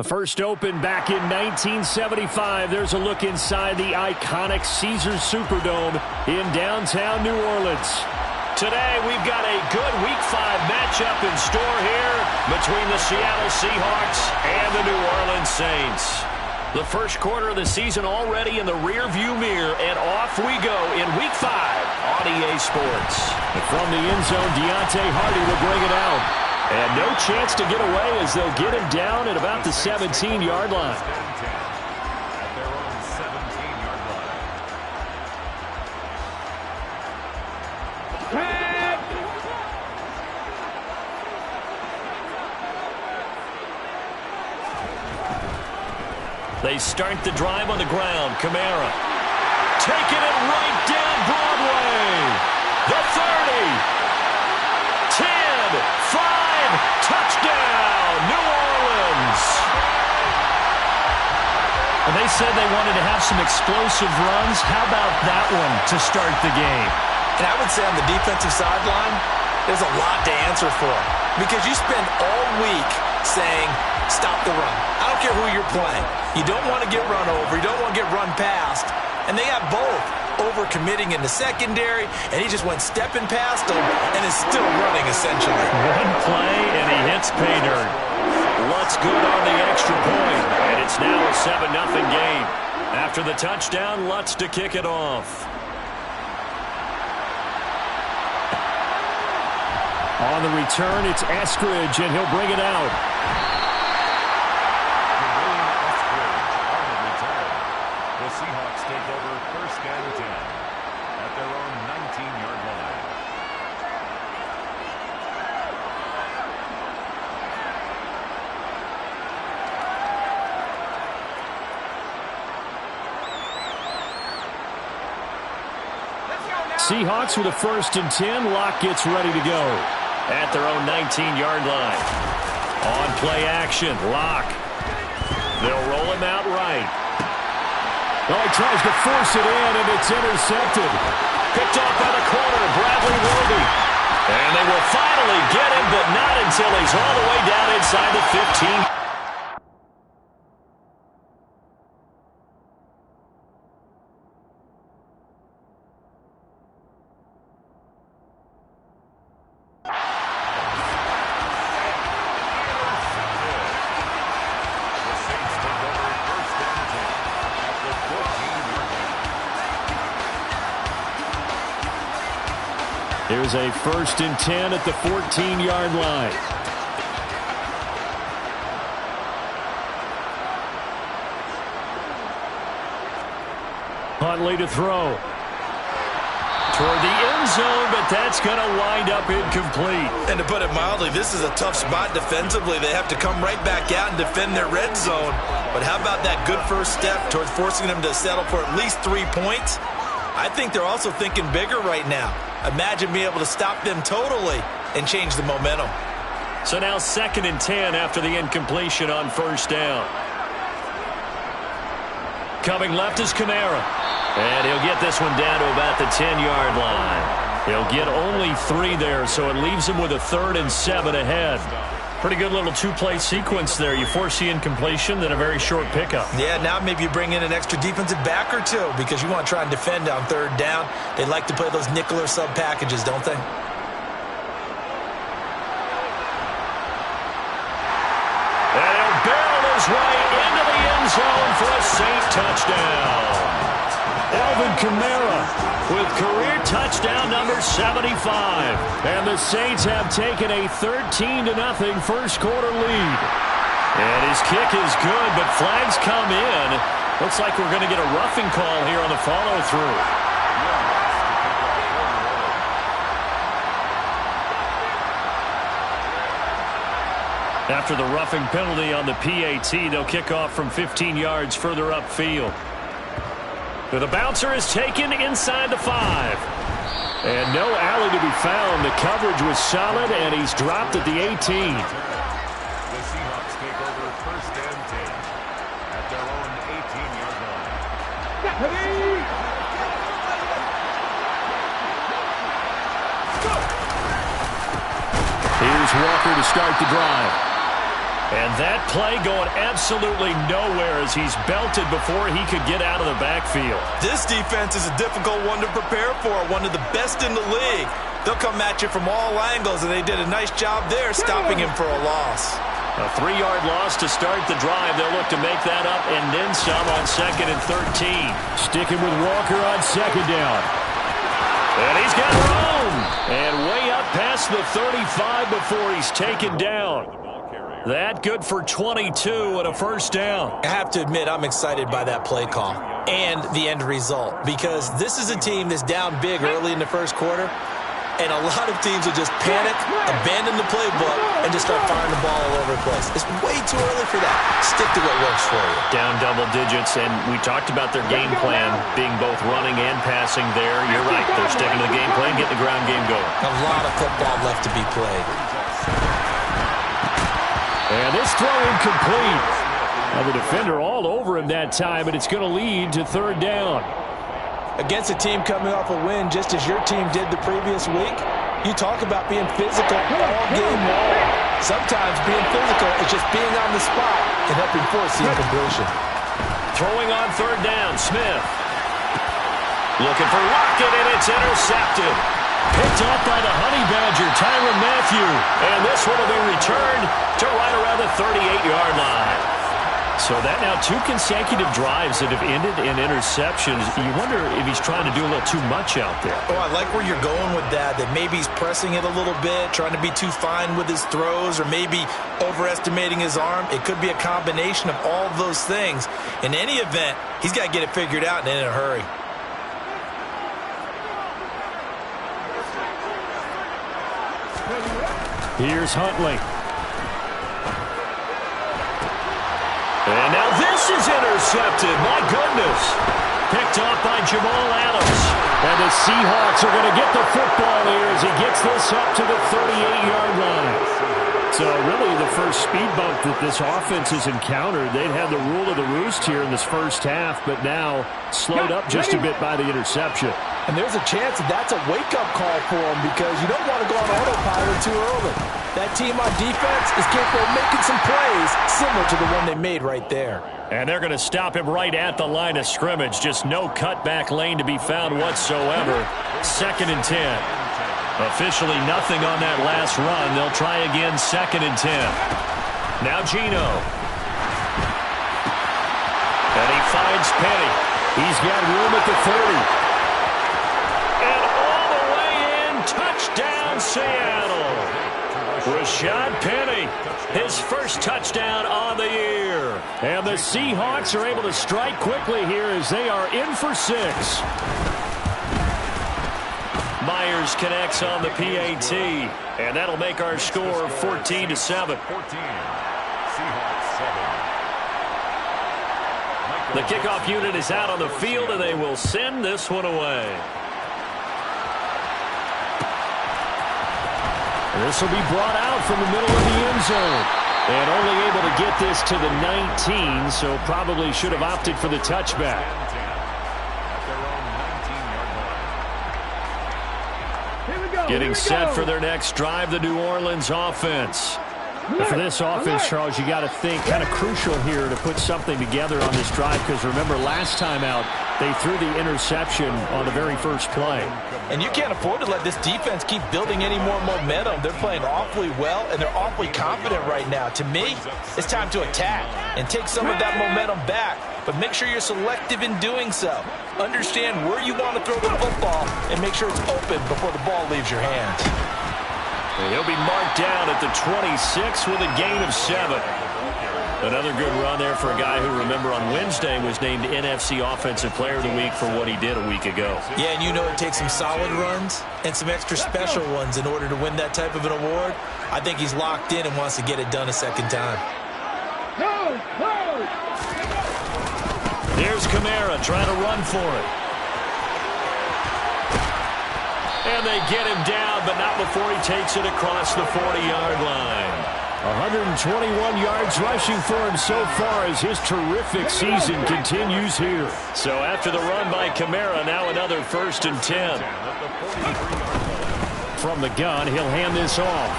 First opened back in 1975. There's a look inside the iconic Caesars Superdome in downtown New Orleans. Today, we've got a good Week 5 matchup in store here between the Seattle Seahawks and the New Orleans Saints. The first quarter of the season already in the rearview mirror, and off we go in Week 5 on EA Sports. And from the end zone, Deontay Hardy will bring it out. And no chance to get away as they'll get him down at about the 17-yard line. They start the drive on the ground. Kamara taking it right down Broadway. The 30. 10, 5, touchdown, New Orleans. And they said they wanted to have some explosive runs. How about that one to start the game? And I would say on the defensive sideline, there's a lot to answer for. Because you spend all week saying, stop the run. I don't care who you're playing. You don't want to get run over. You don't want to get run past. And they got both. Over-committing in the secondary, and he just went stepping past him and is still running, essentially. One play, and he hits pay dirt. Lutz good on the extra point, and it's now a 7-0 game. After the touchdown, Lutz to kick it off. On the return, it's Eskridge, and he'll bring it out. Seahawks take over first and 10 at their own 19-yard line. Seahawks with a 1st and 10. Locke gets ready to go at their own 19-yard line. On play action, Locke. They'll roll him out right. Oh, he tries to force it in, and it's intercepted. Picked off by the corner, Bradley Worthy. And they will finally get him, but not until he's all the way down inside the 15. Here's a 1st and 10 at the 14-yard line. Huntley to throw. Toward the end zone, but that's going to wind up incomplete. And to put it mildly, this is a tough spot defensively. They have to come right back out and defend their red zone. But how about that good first step towards forcing them to settle for at least 3 points? I think they're also thinking bigger right now. Imagine being able to stop them totally and change the momentum. So now 2nd and 10 after the incompletion on 1st down. Coming left is Kamara. And he'll get this one down to about the 10-yard line. He'll get only 3 there, so it leaves him with a 3rd and 7 ahead. Pretty good little 2-play sequence there. You force the incompletion, then a very short pickup. Yeah, now maybe you bring in an extra defensive back or two because you want to try and defend on 3rd down. They like to play those nickel or sub packages, don't they? And he'll barrel his way into the end zone for a Saint touchdown. Alvin Kamara with career touchdown number 75. And the Saints have taken a 13-0 first quarter lead. And his kick is good, but flags come in. Looks like we're going to get a roughing call here on the follow-through. After the roughing penalty on the PAT, they'll kick off from 15 yards further upfield. The bouncer is taken inside the 5. And no alley to be found. The coverage was solid, and he's dropped at the 18. The Seahawks take over first and 10 at their own 18-yard line. Here's Walker to start the drive. And that play going absolutely nowhere as he's belted before he could get out of the backfield. This defense is a difficult one to prepare for, one of the best in the league. They'll come at you from all angles, and they did a nice job there stopping him for a loss. A 3-yard loss to start the drive. They'll look to make that up and then some on 2nd and 13. Sticking with Walker on 2nd down. And he's got room. And way up past the 35 before he's taken down. That good for 22 and a first down. I have to admit, I'm excited by that play call and the end result, because this is a team that's down big early in the first quarter, and a lot of teams will just panic, abandon the playbook, and just start firing the ball all over the place. It's way too early for that. Stick to what works for you. Down double digits, and we talked about their game plan being both running and passing there. You're right. They're sticking to the game plan, getting the ground game going. A lot of football left to be played. And this throw incomplete. Now the defender all over him that time, and it's going to lead to 3rd down. Against a team coming off a win, just as your team did the previous week, you talk about being physical all game long. Sometimes being physical is just being on the spot and helping force the incompletion. Throwing on 3rd down, Smith. Looking for Lockett, and it's intercepted. Picked up by the Honey Badger, Tyrann Mathieu. And this one will be returned to right around the 38-yard line. So that now 2 consecutive drives that have ended in interceptions. You wonder if he's trying to do a little too much out there. Oh, I like where you're going with that maybe he's pressing it a little bit, trying to be too fine with his throws, or maybe overestimating his arm. It could be a combination of all of those things. In any event, he's got to get it figured out and in a hurry. Here's Huntley. And now this is intercepted. My goodness. Picked off by Jamal Adams. And the Seahawks are going to get the football here as he gets this up to the 38-yard line. So really the first speed bump that this offense has encountered. They'd had the rule of the roost here in this first half, but now slowed up just a bit by the interception. And there's a chance that that's a wake-up call for him, because you don't want to go on autopilot too early. That team on defense is capable of making some plays similar to the one they made right there. And they're going to stop him right at the line of scrimmage. Just no cutback lane to be found whatsoever. 2nd and 10. Officially nothing on that last run. They'll try again 2nd and 10. Now Geno. And he finds Penny. He's got room at the 30. And all the way in. Touchdown Seattle. Rashad Penny, his first touchdown on the year. And the Seahawks are able to strike quickly here as they are in for 6. Myers connects on the PAT, and that'll make our score 14-7. 14. Seahawks 7. The kickoff unit is out on the field, and they will send this one away. This will be brought out from the middle of the end zone. And only able to get this to the 19, so probably should have opted for the touchback. Getting set for their next drive, the New Orleans offense. But for this offense, Charles, you got to think kind of crucial here to put something together on this drive, because remember last time out they threw the interception on the very first play. And you can't afford to let this defense keep building any more momentum. They're playing awfully well, and they're awfully confident right now. To me, it's time to attack and take some of that momentum back, but make sure you're selective in doing so. Understand where you want to throw the football and make sure it's open before the ball leaves your hands. He'll be marked down at the 26 with a gain of 7. Another good run there for a guy who, remember, on Wednesday was named NFC Offensive Player of the Week for what he did a week ago. Yeah, and you know it takes some solid runs and some extra special ones in order to win that type of an award. I think he's locked in and wants to get it done a second time. Here's Kamara trying to run for it. And they get him down, but not before he takes it across the 40-yard line. 121 yards rushing for him so far as his terrific season continues here. So after the run by Kamara, now another 1st and 10. From the gun, he'll hand this off.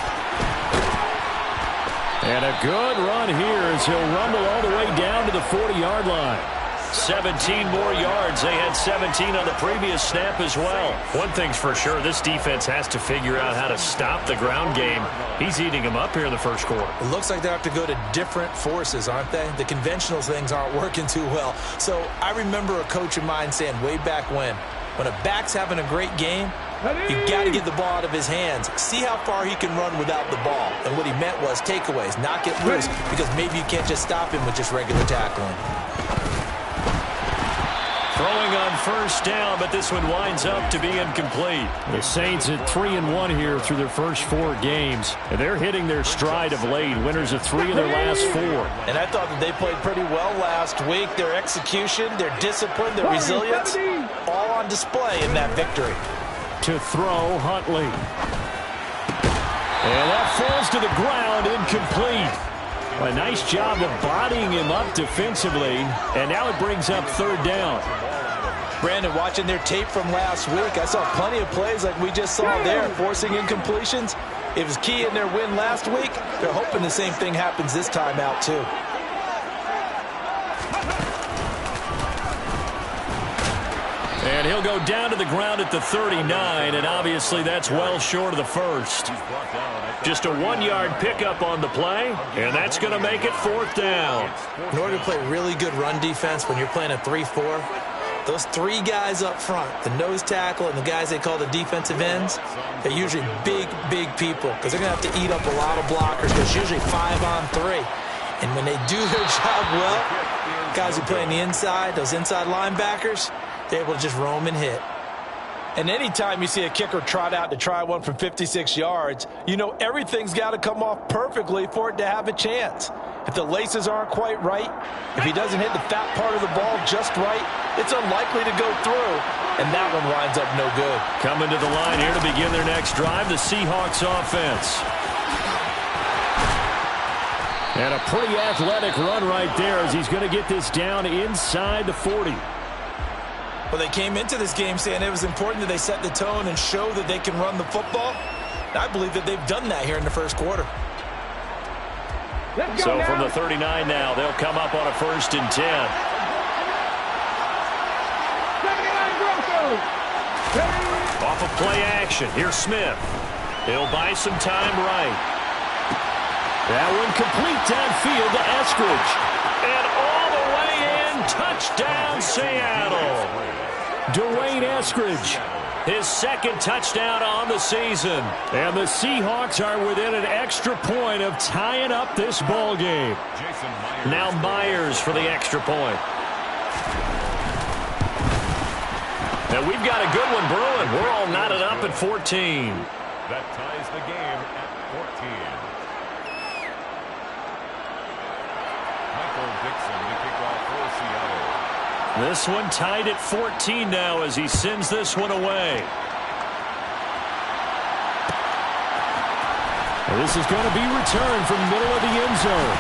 And a good run here as he'll rumble all the way down to the 40-yard line. 17 more yards. They had 17 on the previous snap as well. One thing's for sure, this defense has to figure out how to stop the ground game. He's eating them up here in the first quarter. It looks like they have to go to different forces, aren't they? The conventional things aren't working too well. So I remember a coach of mine saying way back when a back's having a great game, you've got to get the ball out of his hands. See how far he can run without the ball. And what he meant was takeaways, not get loose, because maybe you can't just stop him with just regular tackling. Throwing on first down, but this one winds up to be incomplete. The Saints at 3-1 here through their first 4 games. And they're hitting their stride of late, winners of 3 of their last 4. And I thought that they played pretty well last week. Their execution, their discipline, their resilience, all on display in that victory. To throw, Huntley. And that falls to the ground, incomplete. A nice job of bodying him up defensively, and now it brings up 3rd down. Brandon, watching their tape from last week, I saw plenty of plays like we just saw there, forcing incompletions. It was key in their win last week. They're hoping the same thing happens this time out, too. And he'll go down to the ground at the 39, and obviously that's well short of the first. Just a 1-yard pickup on the play, and that's going to make it 4th down. In order to play really good run defense when you're playing a 3-4, those 3 guys up front, the nose tackle and the guys they call the defensive ends, they're usually big, big people because they're going to have to eat up a lot of blockers because it's usually 5-on-3. And when they do their job well, guys who play on the inside, those inside linebackers, they're able to just roam and hit. And anytime you see a kicker trot out to try one from 56 yards, you know everything's got to come off perfectly for it to have a chance. If the laces aren't quite right, if he doesn't hit the fat part of the ball just right, it's unlikely to go through, and that one winds up no good. Coming to the line here to begin their next drive, the Seahawks offense. And a pretty athletic run right there as he's going to get this down inside the 40. Well, they came into this game saying it was important that they set the tone and show that they can run the football. And I believe that they've done that here in the first quarter. So from the 39 now, they'll come up on a 1st and 10. Off of play action. Here's Smith. He'll buy some time right. That one complete downfield to Eskridge. And all the way in, touchdown Seattle. Dwayne Eskridge, his 2nd touchdown on the season. And the Seahawks are within an extra point of tying up this ball game. Now Myers for the extra point. Now we've got a good one brewing. We're all knotted up at 14. That ties the game at 14. Michael Dixon, the kickoff for Seattle. This one tied at 14 now as he sends this one away. And this is going to be returned from the middle of the end zone.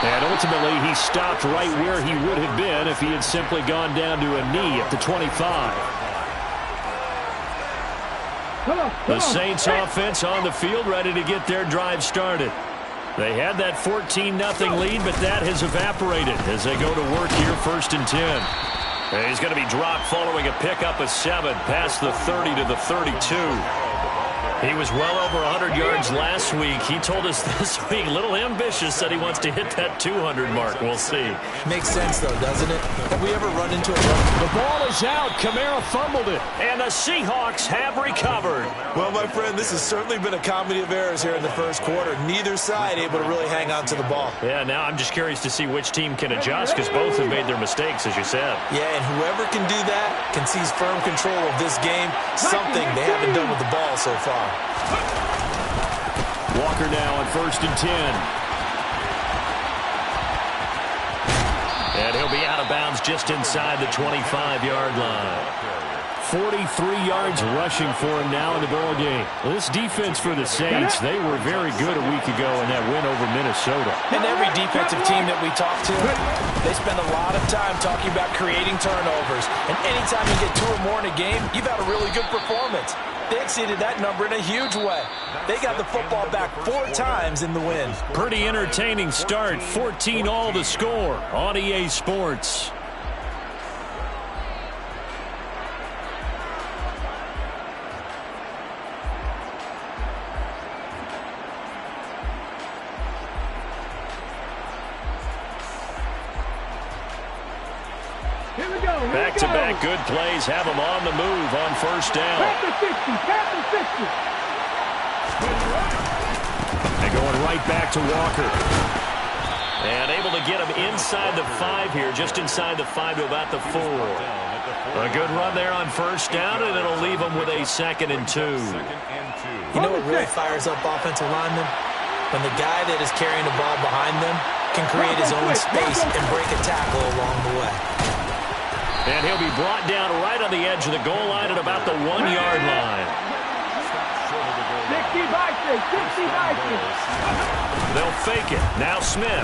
And ultimately, he stopped right where he would have been if he had simply gone down to a knee at the 25. The Saints offense on the field ready to get their drive started. They had that 14-0 lead, but that has evaporated as they go to work here 1st and 10. And he's going to be dropped following a pickup of 7 past the 30 to the 32. He was well over 100 yards last week. He told us this week, a little ambitious, said he wants to hit that 200 mark. We'll see. Makes sense, though, doesn't it? Have we ever run into a run? The ball is out. Kamara fumbled it. And the Seahawks have recovered. Well, my friend, this has certainly been a comedy of errors here in the first quarter. Neither side able to really hang on to the ball. Yeah, now I'm just curious to see which team can adjust because both have made their mistakes, as you said. Yeah, and whoever can do that can seize firm control of this game, something they haven't done with the ball so far. Walker now on 1st and 10. And he'll be out of bounds just inside the 25-yard line. 43 yards rushing for him now in the ball game. Well, this defense for the Saints, they were very good a week ago in that win over Minnesota. And every defensive team that we talk to, they spend a lot of time talking about creating turnovers. And anytime you get 2 or more in a game, you've had a really good performance. They exceeded that number in a huge way. They got the football back 4 times in the win. Pretty entertaining start. 14 all the score on EA Sports. Back-to-back good plays have them on the move on first down. They're going right back to Walker. And able to get him inside the 5 here, just inside the 5 to about the 4. A good run there on first down, and it'll leave them with a 2nd and 2. You know what really fires up offensive linemen? When the guy that is carrying the ball behind them can create his own space and break a tackle along the way. And he'll be brought down right on the edge of the goal line at about the 1-yard line. 60 by 6, 60 by 6. They'll fake it. Now Smith.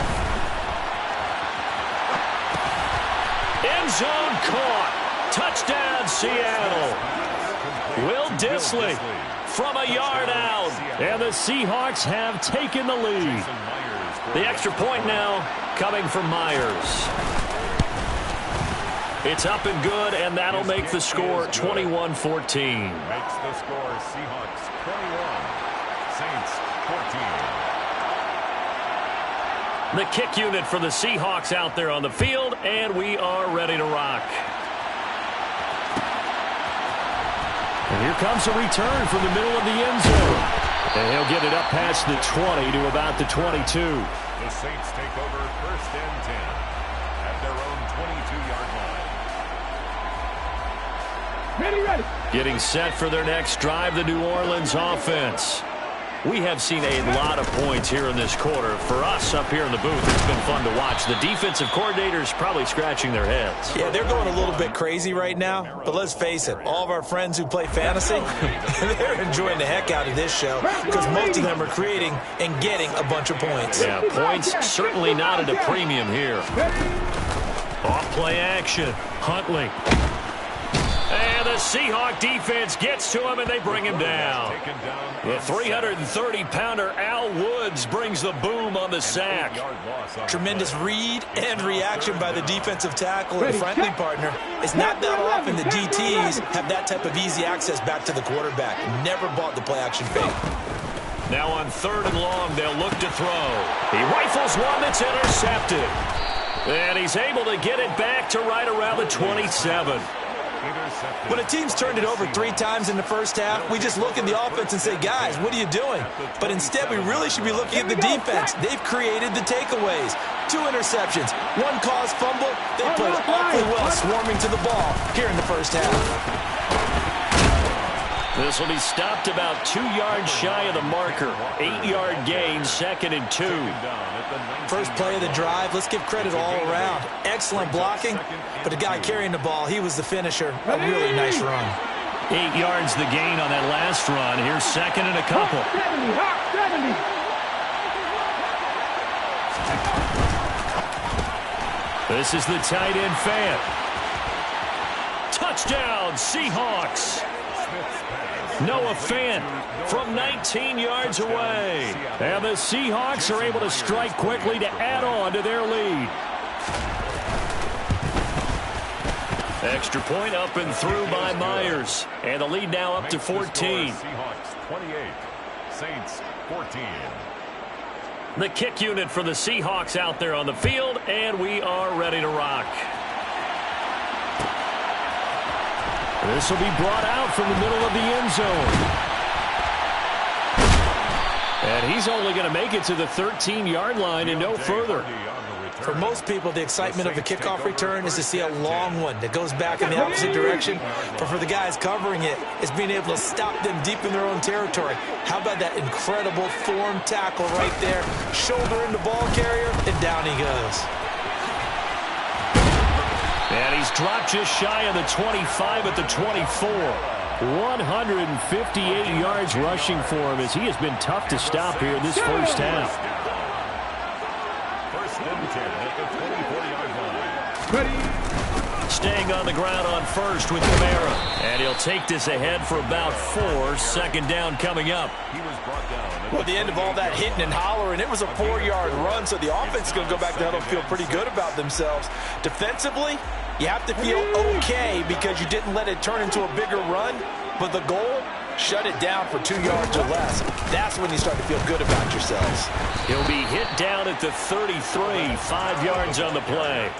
End zone caught. Touchdown, Seattle. Will Dissly from a yard out. And the Seahawks have taken the lead. The extra point now coming from Myers. It's up and good, and that'll make the score 21-14. Makes the score Seahawks 21, Saints 14. The kick unit for the Seahawks out there on the field, and we are ready to rock. And here comes a return from the middle of the end zone. And he'll get it up past the 20 to about the 22. The Saints take over first and 10 at their own 22-yard line. Ready. Getting set for their next drive, the New Orleans offense. We have seen a lot of points here in this quarter. For us up here in the booth, it's been fun to watch. The defensive coordinators probably scratching their heads. Yeah, they're going a little bit crazy right now. But let's face it, all of our friends who play fantasy, they're enjoying the heck out of this show because most of them are creating and getting a bunch of points. Yeah, points certainly not at a premium here. Off play action. Huntley. And the Seahawk defense gets to him, and they bring him down. The 330-pounder Al Woods brings the boom on the sack. Tremendous read and reaction by the defensive tackle and friendly partner. It's not that often the DTs have that type of easy access back to the quarterback. Never bought the play-action fake. Now on 3rd and long, they'll look to throw. He rifles one that's intercepted. And he's able to get it back to right around the 27. When a team's turned it over 3 times in the first half, we just look at the offense and say, guys, what are you doing? But instead, we really should be looking at the defense. They've created the takeaways. 2 interceptions, 1 caused fumble. They played awfully well swarming to the ball here in the first half. This will be stopped about 2 yards shy of the marker. 8-yard gain, 2nd and 2. First play of the drive, let's give credit all around. Excellent blocking, but the guy carrying the ball, he was the finisher. A really nice run. 8 yards the gain on that last run. Here's 2nd and a couple. 70. This is the tight end fan. Touchdown, Seahawks. Noah Fant from 19 yards away. And the Seahawks are able to strike quickly to add on to their lead. Extra point up and through by Myers. And the lead now up to 14. Seahawks 28, Saints 14. The kick unit for the Seahawks out there on the field, and we are ready to rock. This will be brought out from the middle of the end zone. And he's only going to make it to the 13-yard line and no further. For most people, the excitement of the kickoff return is to see a long one that goes back in the opposite direction. But for the guys covering it, it's being able to stop them deep in their own territory. How about that incredible form tackle right there? Shoulder in the ball carrier, and down he goes. And he's dropped just shy of the 25 at the 24. 158 yards rushing for him as he has been tough to stop here in this first half. First and 10 at the 24-yard line. Ready. Staying on the ground on first with Kamara. And he'll take this ahead for about 4. Second down coming up. He was brought down. Well, at the end of all that hitting and hollering, it was a 4-yard run, so the offense is going to go back down and feel pretty good about themselves. Defensively, you have to feel okay because you didn't let it turn into a bigger run, but the goal, shut it down for 2 yards or less. That's when you start to feel good about yourselves. He'll be hit down at the 33, 5 yards on the play.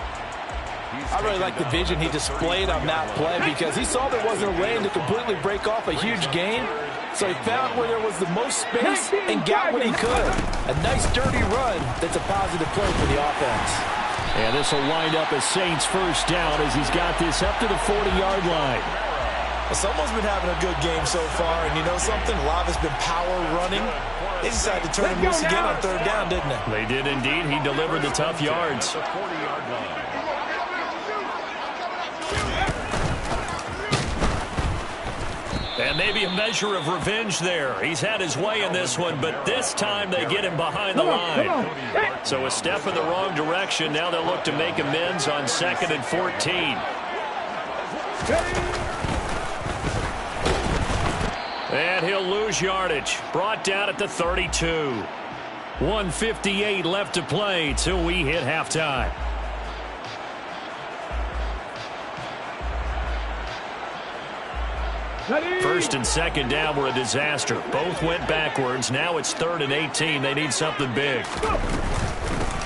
I really like the vision he displayed on that play because he saw there wasn't a lane to completely break off a huge gain. So he found where there was the most space and got what he could. A nice dirty run that's a positive play for the offense. And this will wind up a Saints first down as he's got this up to the 40-yard line. Well, someone's been having a good game so far, and you know something? A lot of it's been power running. They decided to turn him loose again on 3rd down, didn't they? They did indeed. He delivered the tough yards. The 40-yard line. And maybe a measure of revenge there. He's had his way in this one, but this time they get him behind the line. So a step in the wrong direction. Now they'll look to make amends on 2nd and 14. And he'll lose yardage. Brought down at the 32. 1:58 left to play till we hit halftime. First and second down were a disaster. Both went backwards. Now it's 3rd and 18. They need something big.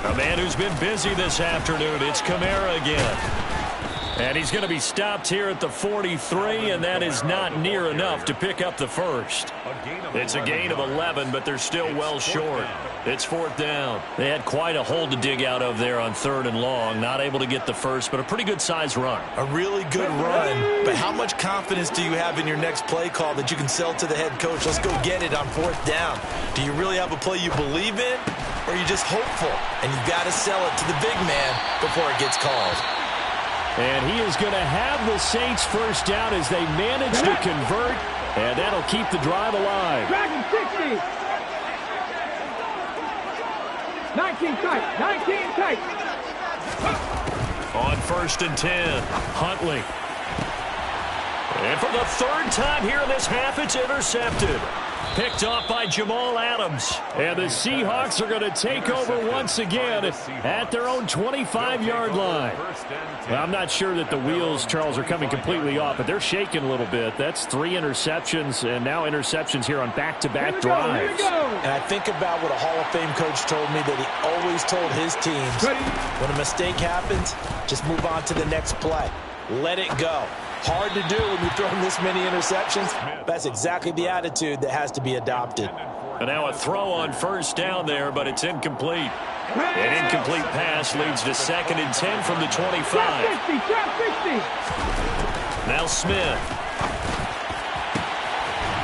A man who's been busy this afternoon. It's Kamara again. And he's going to be stopped here at the 43, and that is not near enough to pick up the first. It's a gain of 11, but they're still well short. It's 4th down. They had quite a hole to dig out of there on 3rd and long. Not able to get the first, but a pretty good-sized run. A really good run, but how much confidence do you have in your next play call that you can sell to the head coach? Let's go get it on 4th down. Do you really have a play you believe in, or are you just hopeful? And you've got to sell it to the big man before it gets called. And he is going to have the Saints first down as they manage to convert, and that'll keep the drive alive. Dragon 60. 19 tight. 19 tight. On 1st and 10, Huntley. And for the 3rd time here in this half, it's intercepted. Picked off by Jamal Adams. And the Seahawks are going to take over once again at their own 25-yard line. Well, I'm not sure that the wheels, Charles, are coming completely off, but they're shaking a little bit. That's 3 interceptions, and now interceptions here on back-to-back drives. And I think about what a Hall of Fame coach told me that he always told his teams, when a mistake happens, just move on to the next play. Let it go. Hard to do when you're throwing this many interceptions. That's exactly the attitude that has to be adopted. And now a throw on 1st down there, but it's incomplete. An incomplete pass leads to 2nd and 10 from the 25. Trap 60, trap 60. Now Smith.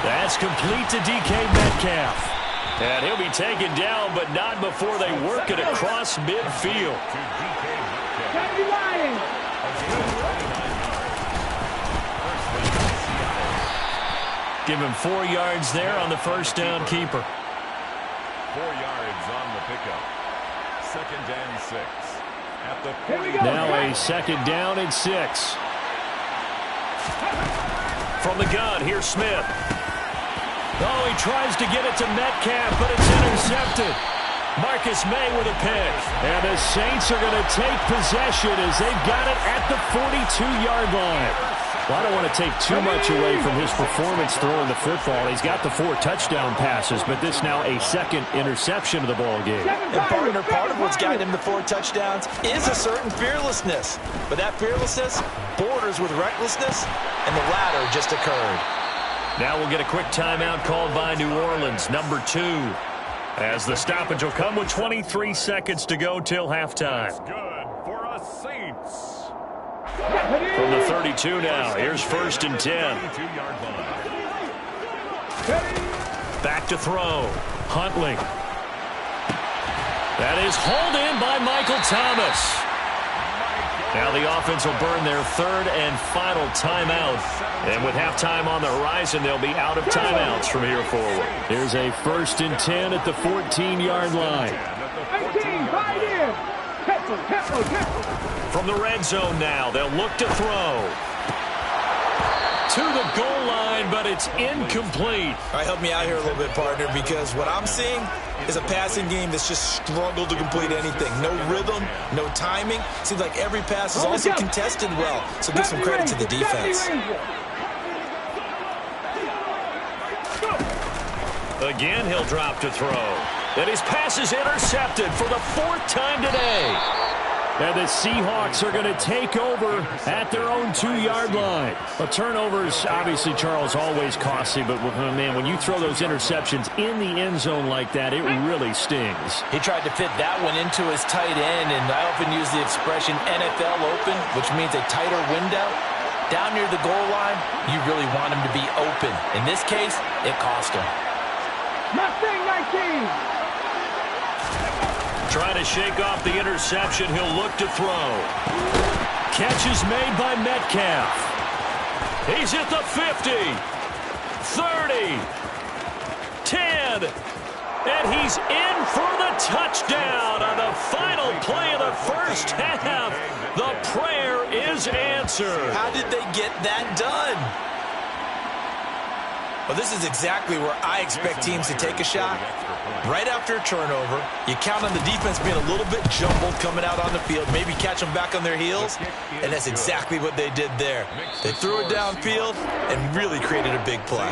That's complete to DK Metcalf. And he'll be taken down, but not before they work it across midfield. Sandy Lions. Give him 4 yards there on the 1st down keeper. 4 yards on the pickup. 2nd and 6. At the 40. Now a 2nd down and 6. From the gun, here's Smith. Oh, he tries to get it to Metcalf, but it's intercepted. Marcus May with a pick. And the Saints are going to take possession as they've got it at the 42-yard line. Well, I don't want to take too much away from his performance throwing the football. He's got the 4 touchdown passes, but this now a 2nd interception of the ball game. And part of what's gotten him the 4 touchdowns is a certain fearlessness. But that fearlessness borders with recklessness, and the latter just occurred. Now we'll get a quick timeout called by New Orleans, number 2. As the stoppage will come with 23 seconds to go till halftime. Good for us Saints. From the 32 now, here's 1st and 10. Back to throw. Huntley. That is hauled in by Michael Thomas. Now the offense will burn their 3rd and final timeout. And with halftime on the horizon, they'll be out of timeouts from here forward. Here's a 1st and 10 at the 14-yard line. 18, right in. Temple. from the red zone now. They'll look to throw. To the goal line, but it's incomplete. All right, help me out here a little bit, partner, because what I'm seeing is a passing game that's just struggled to complete anything. No rhythm, no timing. Seems like every pass is also contested well, so give some credit to the defense. Again, he'll drop to throw. And his pass is intercepted for the 4th time today. And the Seahawks are going to take over at their own 2-yard line. A turnover is obviously, Charles, always costly. But, man, when you throw those interceptions in the end zone like that, it really stings. He tried to fit that one into his tight end, and I often use the expression NFL open, which means a tighter window. Down near the goal line, you really want him to be open. In this case, it cost him. Mustang 19. Trying to shake off the interception. He'll look to throw. Catch is made by Metcalf. He's at the 50, 30, 10, and he's in for the touchdown on the final play of the first half. The prayer is answered. How did they get that done? Well, this is exactly where I expect teams to take a shot. Right after a turnover, you count on the defense being a little bit jumbled coming out on the field, maybe catch them back on their heels, and that's exactly what they did there. They threw it downfield and really created a big play.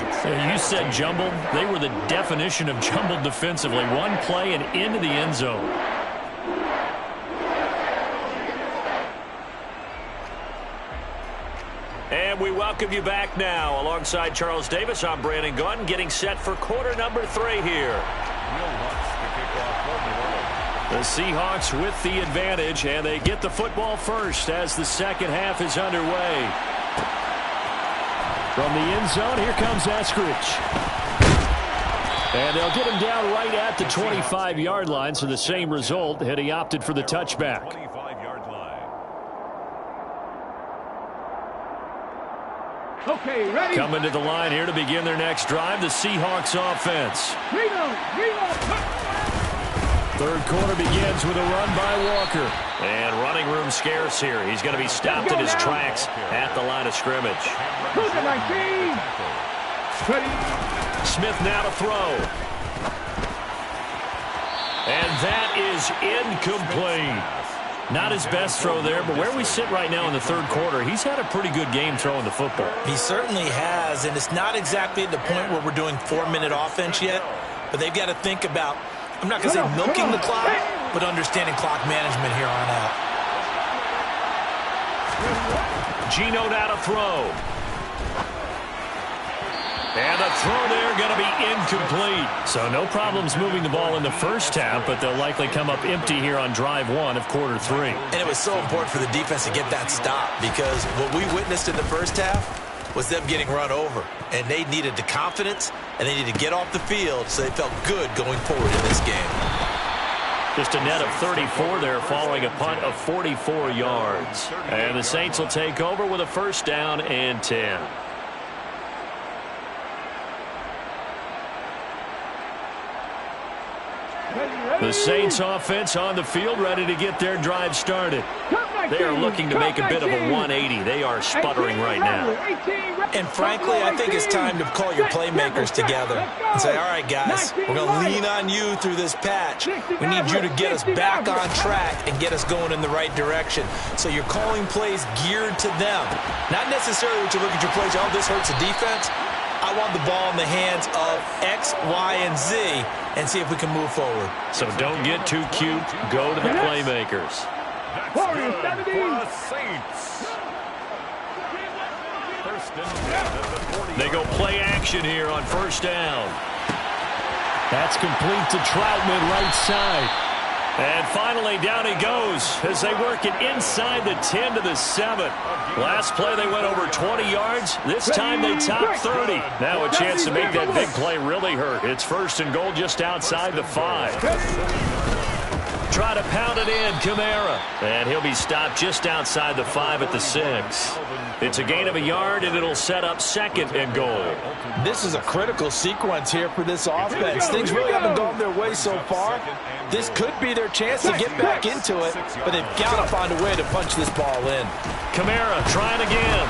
You said jumbled. They were the definition of jumbled defensively. One play and into the end zone. And we welcome you back now. Alongside Charles Davis, I'm Brandon Gunn, getting set for quarter number 3 here. The Seahawks with the advantage, and they get the football first as the second half is underway. From the end zone, here comes Eskridge. And they'll get him down right at the 25-yard line, so the same result had he opted for the touchback. Okay, ready. Coming to the line here to begin their next drive, the Seahawks offense. Third quarter begins with a run by Walker. And running room scarce here. He's going to be stopped in his tracks at the line of scrimmage. Smith now to throw. And that is incomplete. Not his best throw there, but where we sit right now in the third quarter, he's had a pretty good game throwing the football. He certainly has, and it's not exactly at the point where we're doing 4-minute offense yet, but they've got to think about, I'm not going to say milking the clock, but understanding clock management here on out. Geno now to throw. And the throw there going to be incomplete. So no problems moving the ball in the first half, but they'll likely come up empty here on drive 1 of quarter 3. And it was so important for the defense to get that stop, because what we witnessed in the first half was them getting run over. And they needed the confidence, and they needed to get off the field so they felt good going forward in this game. Just a net of 34 there following a punt of 44 yards. And the Saints will take over with a first down and 10. The Saints offense on the field, ready to get their drive started. They are looking to make a bit of a 180. They are sputtering right now. And frankly, I think it's time to call your playmakers together and say, all right, guys, we're going to lean on you through this patch. We need you to get us back on track and get us going in the right direction. So you're calling plays geared to them. Not necessarily what you look at your plays, oh, this hurts the defense. I want the ball in the hands of X, Y, and Z and see if we can move forward. So don't get too cute. Go to the playmakers. They go play action here on first down. That's complete to Troutman right side. And finally, down he goes as they work it inside the 10 to the 7. Last play, they went over 20 yards. This time, they topped 30. Now a chance to make that big play really hurt. It's first and goal just outside the 5. Try to pound it in, Kamara. And he'll be stopped just outside the 5 at the 6. It's a gain of a yard, and it'll set up 2nd and goal. This is a critical sequence here for this offense. Things really haven't gone their way so far. This could be their chance to get back into it, but they've got to find a way to punch this ball in. Kamara trying again.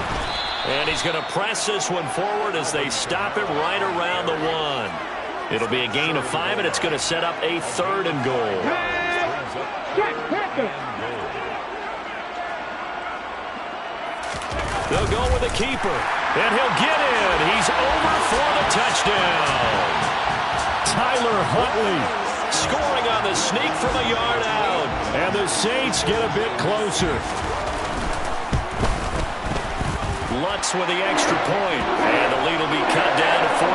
And he's going to press this one forward as they stop it right around the 1. It'll be a gain of 5, and it's going to set up a 3rd and goal. They'll go with the keeper, and he'll get in. He's over for the touchdown. Tyler Huntley scoring on the sneak from a yard out. And the Saints get a bit closer. Lutz with the extra point, and the lead will be cut down to 14.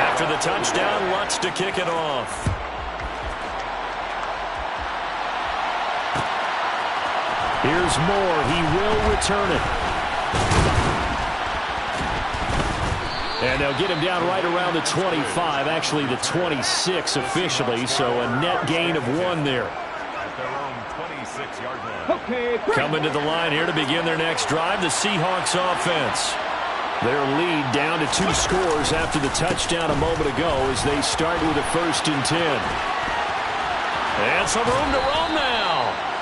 After the touchdown, Lutz to kick it off. Here's Moore. He will return it. And they'll get him down right around the 25, actually the 26 officially, so a net gain of 1 there. At their own 26-yard line. Okay, Coming to the line here to begin their next drive, the Seahawks offense. Their lead down to 2 scores after the touchdown a moment ago as they start with a 1st and 10. And some room to roam now.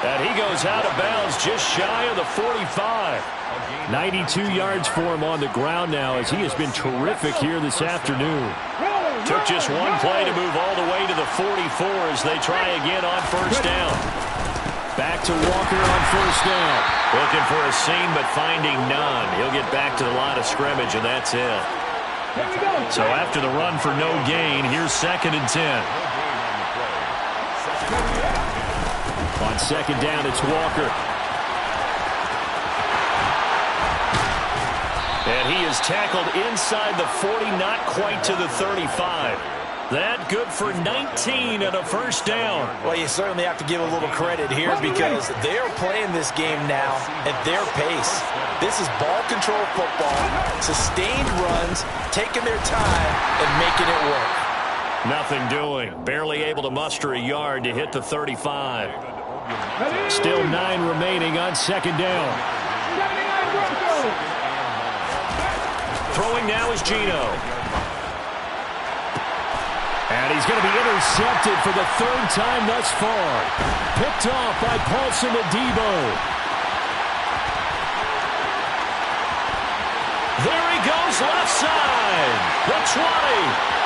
And he goes out of bounds just shy of the 45. 92 yards for him on the ground now as he has been terrific here this afternoon. Took just 1 play to move all the way to the 44 as they try again on 1st down. Back to Walker on 1st down. Looking for a seam but finding none. He'll get back to the line of scrimmage and that's it. So after the run for no gain, here's 2nd and 10. On 2nd down, it's Walker. And he is tackled inside the 40, not quite to the 35. That good for 19 and a 1st down. Well, you certainly have to give a little credit here because they're playing this game now at their pace. This is ball control football, sustained runs, taking their time and making it work. Nothing doing. Barely able to muster a yard to hit the 35. Still 9 remaining on 2nd down. Throwing now is Geno. And he's going to be intercepted for the 3rd time thus far. Picked off by Paulson Adebo. There he goes, left side. The 20.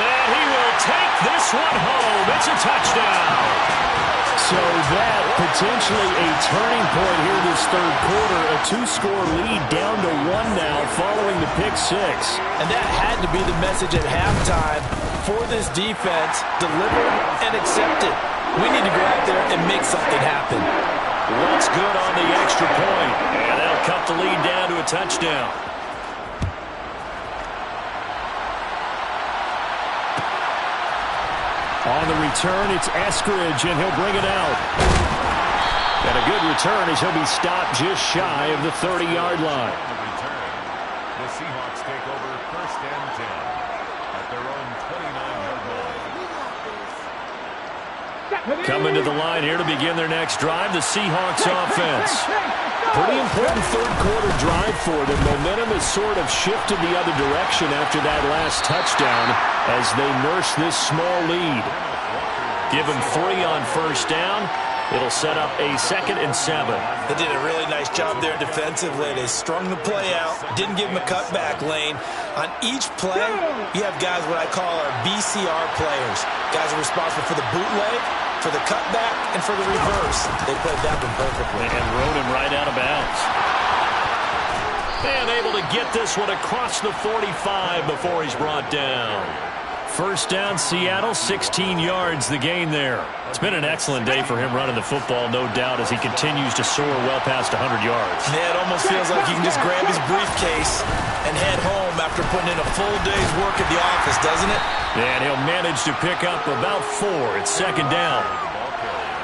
And he will take this one home. It's a touchdown. So that potentially a turning point here this 3rd quarter. A 2-score lead down to 1 now following the pick 6. And that had to be the message at halftime for this defense. Deliver and accept it. We need to go out there and make something happen. What's good on the extra point. And that'll cut the lead down to a touchdown. On the return, it's Eskridge, and he'll bring it out. And a good return as he'll be stopped just shy of the 30-yard line. The Seahawks take over 1st and 10 at their own 29-yard line. Coming to the line here to begin their next drive, the Seahawks offense. Pretty important 3rd quarter drive for them. Momentum has sort of shifted the other direction after that last touchdown as they nurse this small lead. Give them 3 on 1st down. It'll set up a 2nd and 7. They did a really nice job there defensively. They strung the play out, didn't give him a cutback lane. On each play, you have guys what I call our BCR players. Guys are responsible for the bootleg, for the cutback, and for the reverse. They played that one perfectly. And rode him right out of bounds. And able to get this one across the 45 before he's brought down. 1st down, Seattle, 16 yards, the gain there. It's been an excellent day for him running the football, no doubt, as he continues to soar well past 100 yards. Yeah, it almost feels like he can just grab his briefcase and head home after putting in a full day's work at the office, doesn't it? And he'll manage to pick up about 4 at 2nd down.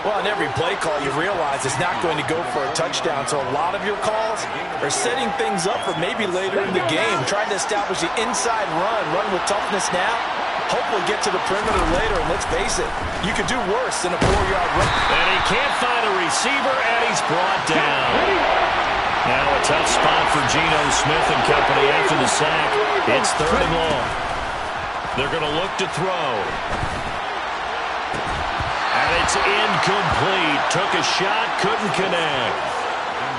Well, in every play call, you realize it's not going to go for a touchdown, so a lot of your calls are setting things up for maybe later in the game, trying to establish the inside run with toughness now, hopefully get to the perimeter later, and let's face it, you could do worse than a 4-yard run. And he can't find a receiver, and he's brought down. Now a tough spot for Geno Smith and company after the sack. It's 3rd and long. They're going to look to throw. And it's incomplete. Took a shot, couldn't connect.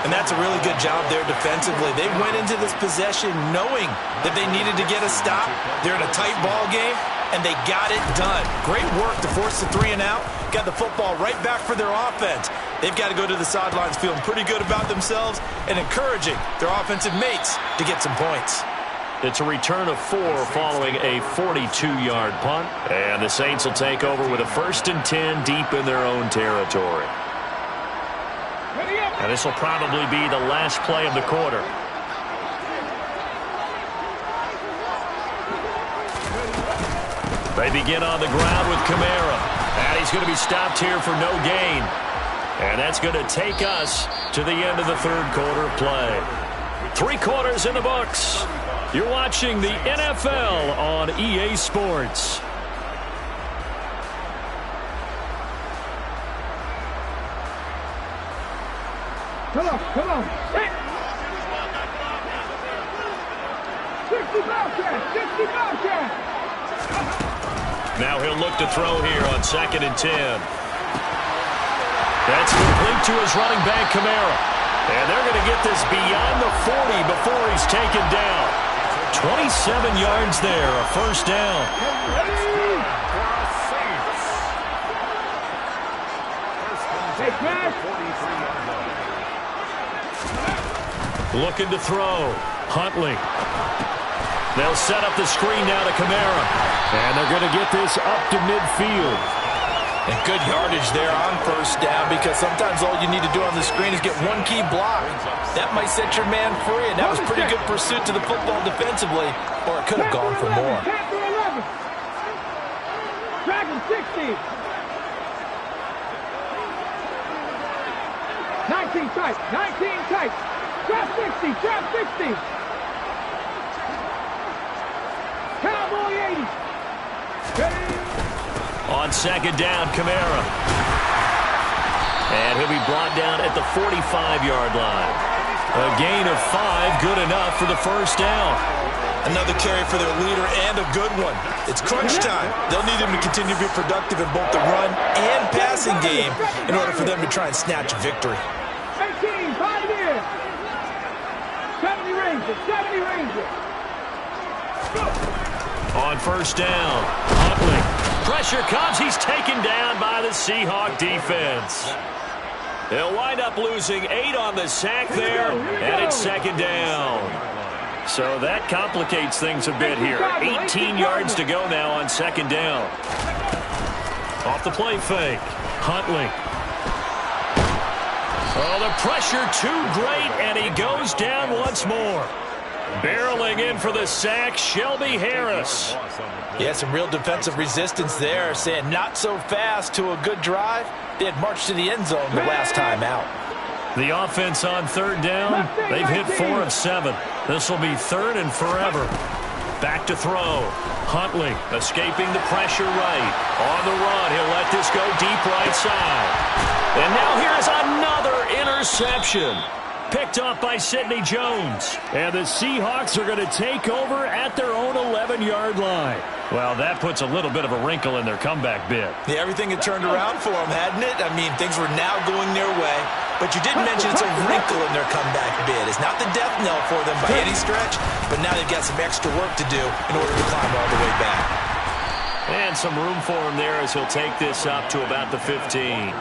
And that's a really good job there defensively. They went into this possession knowing that they needed to get a stop. They're in a tight ball game, and they got it done. Great work to force the 3 and out. Got the football right back for their offense. They've got to go to the sidelines feeling pretty good about themselves and encouraging their offensive mates to get some points. It's a return of 4 following a 42-yard punt. And the Saints will take over with a 1st and 10 deep in their own territory. And this will probably be the last play of the quarter. They begin on the ground with Kamara. And he's going to be stopped here for no gain. And that's going to take us to the end of the 3rd quarter play. 3 quarters in the books. You're watching the NFL on EA Sports. Come on. Hey. 60 Bobcat. Now he'll look to throw here on 2nd and 10. That's complete to his running back, Kamara. And they're going to get this beyond the 40 before he's taken down. 27 yards there, a 1st down. Looking to throw. Huntley. They'll set up the screen now to Kamara. And they're going to get this up to midfield. And good yardage there on 1st down, because sometimes all you need to do on the screen is get one key block. That might set your man free, and that was pretty good pursuit to the football defensively, or it could have gone for more. Dragon 60. 19 tight. Trap 60. Cowboy 80. On 2nd down, Kamara. And he'll be brought down at the 45-yard line. A gain of 5, good enough for the 1st down. Another carry for their leader, and a good one. It's crunch time. They'll need him to continue to be productive in both the run and passing game in order for them to try and snatch a victory. 18, 5 years. 70 Rangers. On 1st down, Huntley. Pressure comes. He's taken down by the Seahawk defense. They'll wind up losing 8 on the sack there, and it's 2nd down. So that complicates things a bit here. 18 yards to go now on 2nd down. Off the play fake. Huntley. Oh, the pressure too great, and he goes down once more. Barreling in for the sack, Shelby Harris. Yeah, some real defensive resistance there, saying not so fast to a good drive. They had marched to the end zone the last time out. The offense on 3rd down, they've hit 4 of 7. This will be 3rd and forever. Back to throw. Huntley escaping the pressure right. On the run, he'll let this go deep right side. And now here's another interception. Picked up by Sidney Jones. And the Seahawks are going to take over at their own 11-yard line. Well, that puts a little bit of a wrinkle in their comeback bid. Yeah, everything had turned around for them, hadn't it? I mean, things were now going their way. But you did mention it's a wrinkle in their comeback bid. It's not the death knell for them by any stretch, but now they've got some extra work to do in order to climb all the way back. And some room for him there as he'll take this up to about the 15.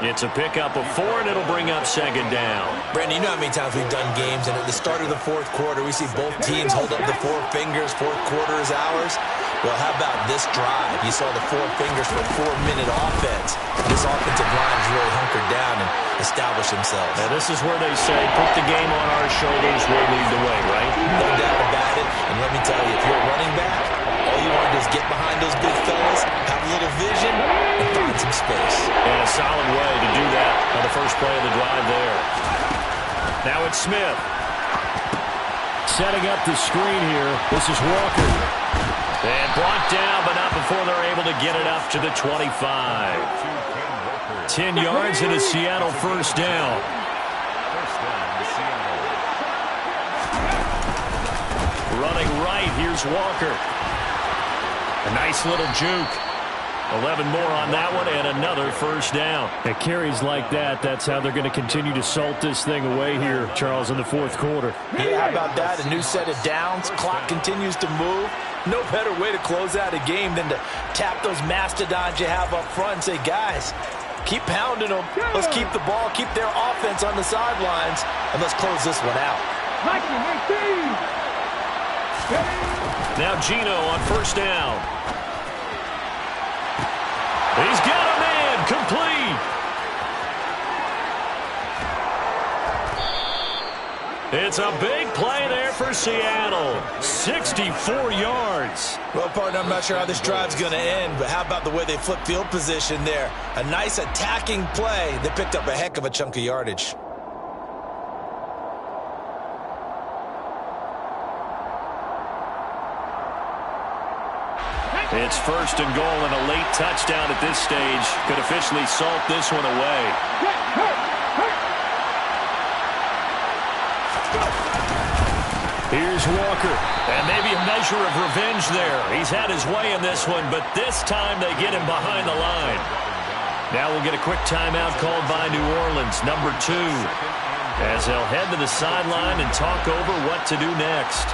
It's a pickup of 4, and it'll bring up 2nd down. Brandon, you know how many times we've done games, and at the start of the 4th quarter, we see both teams hold up the 4 fingers, 4th quarter is ours. Well, how about this drive? You saw the 4 fingers for a 4-minute offense. This offensive line has really hunkered down and established themselves. Now, this is where they say, put the game on our shoulders, we'll lead the way, right? No doubt about it. And let me tell you, if you're a running back, all you want to do is get behind those big fellas, have a little vision, and find some space. And a solid play of the drive there. Now it's Smith. Setting up the screen here. This is Walker. And brought down, but not before they're able to get it up to the 25. 10 yards and a Seattle first down. Running right, here's Walker. A nice little juke. 11 more on that one and another first down. At carries like that, that's how they're going to continue to salt this thing away here, Charles, in the fourth quarter. Yeah, how about that? A new set of downs. Clock continues to move. No better way to close out a game than to tap those mastodons you have up front and say, guys, keep pounding them. Let's keep the ball, keep their offense on the sidelines, and let's close this one out. Now Gino on first down. He's got a man, complete. It's a big play there for Seattle. 64 yards. Well, partner, I'm not sure how this drive's going to end, but how about the way they flip field position there? A nice attacking play that picked up a heck of a chunk of yardage. It's first and goal and a late touchdown at this stage. Could officially salt this one away. Here's Walker. And maybe a measure of revenge there. He's had his way in this one, but this time they get him behind the line. Now we'll get a quick timeout called by New Orleans, number 2, as they'll head to the sideline and talk over what to do next.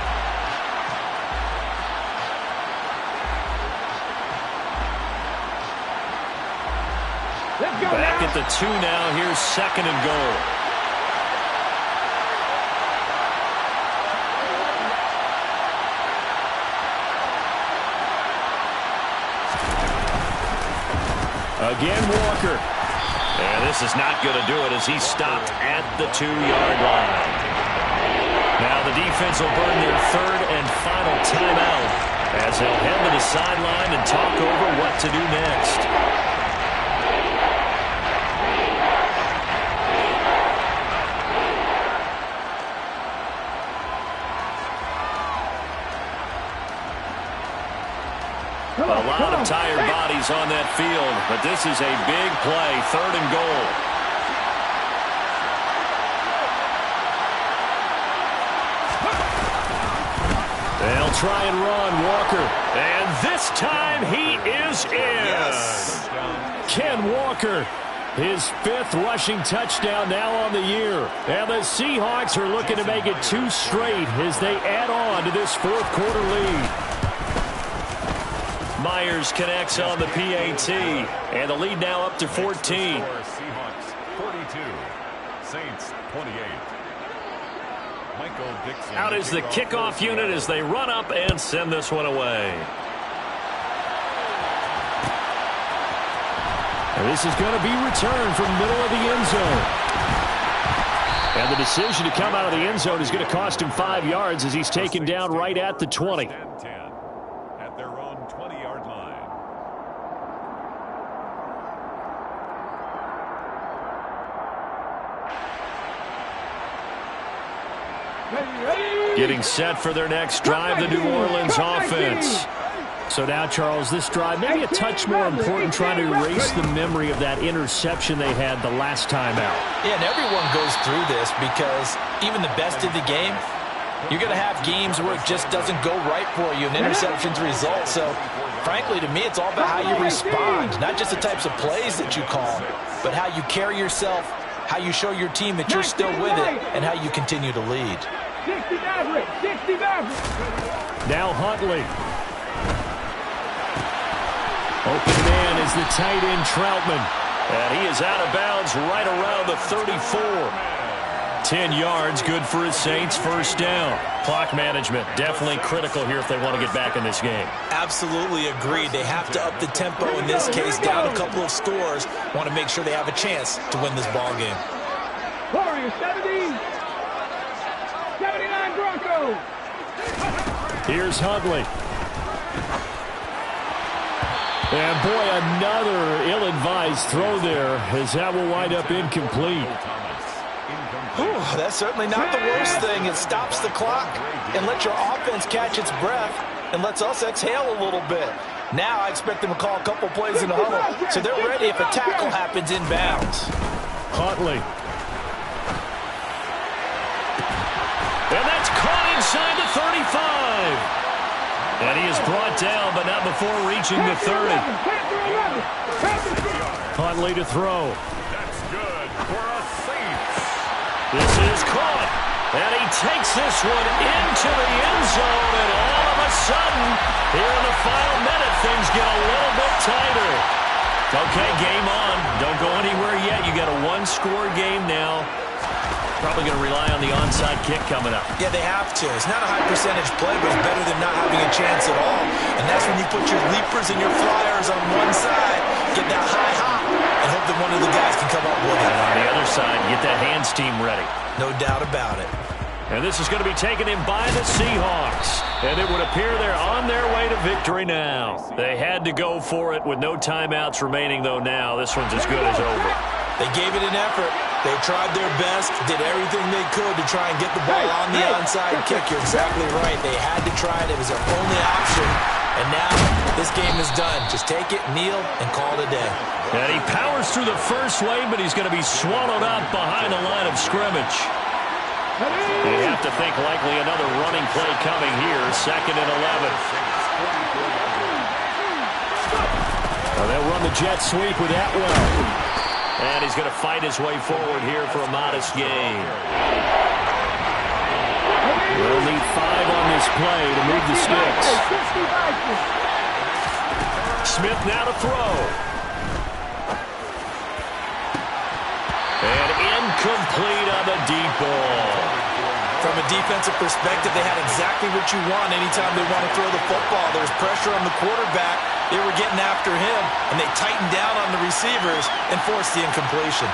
Back at the 2 now. Here's second and goal. Again, Walker. And this is not going to do it as he's stopped at the 2-yard line. Now the defense will burn their third and final timeout as they'll head to the sideline and talk over what to do next. A lot of tired bodies on that field, but this is a big play, third and goal. They'll try and run, Walker. And this time he is in. Yes. Ken Walker, his 5th rushing touchdown now on the year. And the Seahawks are looking to make it 2 straight as they add on to this fourth quarter lead. Myers connects on the PAT, and the lead now up to 14. Seahawks 42, Saints 28. Michael Dixon out is the kickoff unit as they run up and send this one away. And this is going to be returned from middle of the end zone. And the decision to come out of the end zone is going to cost him 5 yards as he's taken down right at the 20. At their own 20-yard line. Getting set for their next drive, the New Orleans offense. So now, Charles, this drive maybe a touch more important, trying to erase the memory of that interception they had the last time out. Yeah, and everyone goes through this because even the best of the game, you're going to have games where it just doesn't go right for you, and interceptions result. So, frankly, to me, it's all about how you respond, not just the types of plays that you call, but how you carry yourself, how you show your team that you're still with it, and how you continue to lead. 60 average, 60 average. Now Huntley. Open man is the tight end Troutman. And he is out of bounds right around the 34. 10 yards, good for his Saints, first down. Clock management, definitely critical here if they want to get back in this game. Absolutely agreed. They have to up the tempo in this case, down a couple of scores. Want to make sure they have a chance to win this ball game. Warriors 70, 79 Broncos. Here's Huntley. And boy, another ill-advised throw there, as that will wind up incomplete. Ooh, that's certainly not the worst thing. It stops the clock and lets your offense catch its breath and lets us exhale a little bit. Now I expect them to call a couple plays in the huddle, so they're ready if a tackle happens inbounds. Huntley. And that's caught inside the 35. And he is brought down, but not before reaching the 30. Huntley to throw. That's good for a Saints. This is caught. And he takes this one into the end zone. And all of a sudden, here in the final minute, things get a little bit tighter. Okay, game on. Don't go anywhere yet. You got a one-score game now. Probably going to rely on the onside kick coming up. Yeah, they have to. It's not a high-percentage play, but it's better than not having a chance at all. And that's when you put your leapers and your flyers on one side, get that high hop, and hope that one of the guys can come up with it. And on the other side, get that hands team ready. No doubt about it. And this is going to be taken in by the Seahawks. And it would appear they're on their way to victory now. They had to go for it with no timeouts remaining, though now. This one's as good as over. They gave it an effort. They tried their best, did everything they could to try and get the ball on the onside kick. You're exactly right. They had to try it. It was their only option. And now this game is done. Just take it, kneel, and call it a day. And he powers through the first wave, but he's going to be swallowed up behind the line of scrimmage. You have to think likely another running play coming here. 2nd and 11. Well, they'll run the jet sweep with Atwell. And he's going to fight his way forward here for a modest gain. We'll need 5 on this play to move the sticks. Smith now to throw. And incomplete on the deep ball. From a defensive perspective, they had exactly what you want anytime they want to throw the football. There was pressure on the quarterback. They were getting after him, and they tightened down on the receivers and forced the incompletion.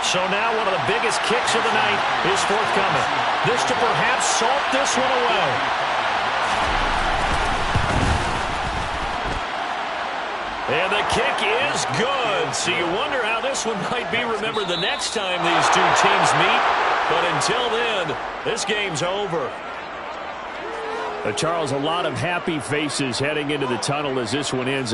So now one of the biggest kicks of the night is forthcoming. This to perhaps salt this one away. And the kick is good. So you wonder how this one might be remembered the next time these two teams meet. But until then, this game's over. Charles, a lot of happy faces heading into the tunnel as this one ends.